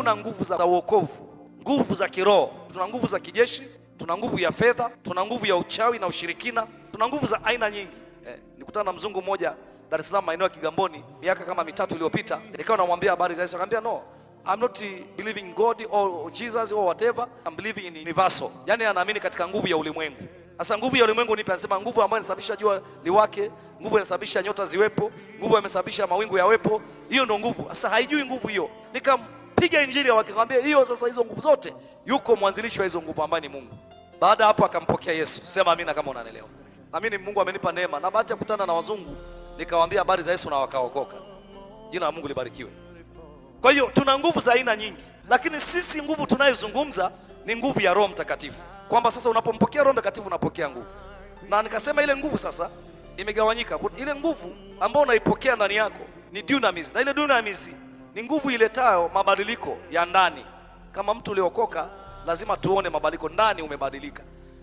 hakuna nguvu za wokovu, nguvu za kiroho. Tuna nguvu za kijeshi, tuna nguvu ya fedha, tuna nguvu ya uchawi na ushirikina, tuna nguvu za aina nyingi. Nikutana na mzungu mmoja Dar es Salaam maeneo ya Kigamboni miaka kama 3 iliyopita, nikawa namwambia habari za Yesu, akamwambia no, I'm not believing God or Jesus or whatever, I'm believing in universal. Yani anaamini katika nguvu ya ulimwengu. Sasa nguvu ya ulimwengu nipi? Anasema nguvu ambayo inasababisha jua liwake, nguvu inasababisha nyota ziwepo, nguvu inasababisha mawingu yawepo. Hiyo ndio nguvu. Sasa haijui nguvu hiyo. Nikampiga injili akamwambia hiyo sasa, hizo nguvu zote yuko mwanzilishi wa hizo nguvu ambaye ni Mungu. Baada hapo akampokea Yesu. Sema amina kama unanielewa. Amini, Mungu amenipa neema na bahati ya kukutana na wazungu, nikawaambia habari za Yesu na wakaokoka. Jina la Mungu libarikiwe. Kwa hiyo tuna nguvu za aina nyingi, lakini sisi nguvu tunayozungumza ni nguvu ya Roho Mtakatifu, kwamba sasa unapompokea Roho Mtakatifu unapokea nguvu. Na nikasema ile nguvu sasa imegawanyika. Ile nguvu ambayo unaipokea ndani yako ni dunamis, na ile dunamis ni nguvu iletayo mabadiliko ya ndani. Kama mtu uliokoka lazima tuone mabadiliko ndani, umebadilika.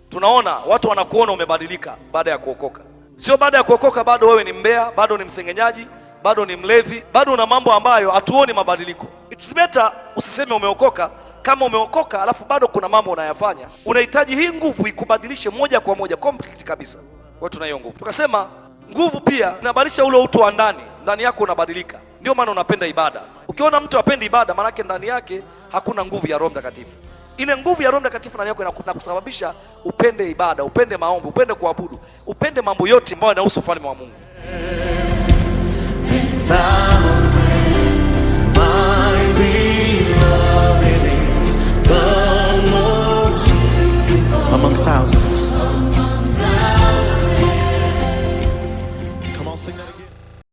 Tunaona watu wanakuona umebadilika baada ya kuokoka. Sio baada ya kuokoka bado wewe ni mbea, bado ni msengenyaji, bado ni mlevi, bado una mambo ambayo hatuoni mabadiliko. It's better usiseme umeokoka kama umeokoka alafu bado kuna mambo unayafanya. Unahitaji hii nguvu ikubadilishe moja kwa moja, complete kabisa. Kwa tuna hiyo nguvu. Tukasema nguvu pia inabadilisha ule utu wa ndani yako unabadilika. Ndio maana unapenda ibada. Ukiona mtu apendi ibada, maana yake ndani yake hakuna nguvu ya Roho Mtakatifu. Ile nguvu ya Roho Mtakatifu ndani yako inakusababisha upende ibada, upende maombi, upende kuabudu, upende mambo yote ambayo yanahusu ufalme wa Mungu.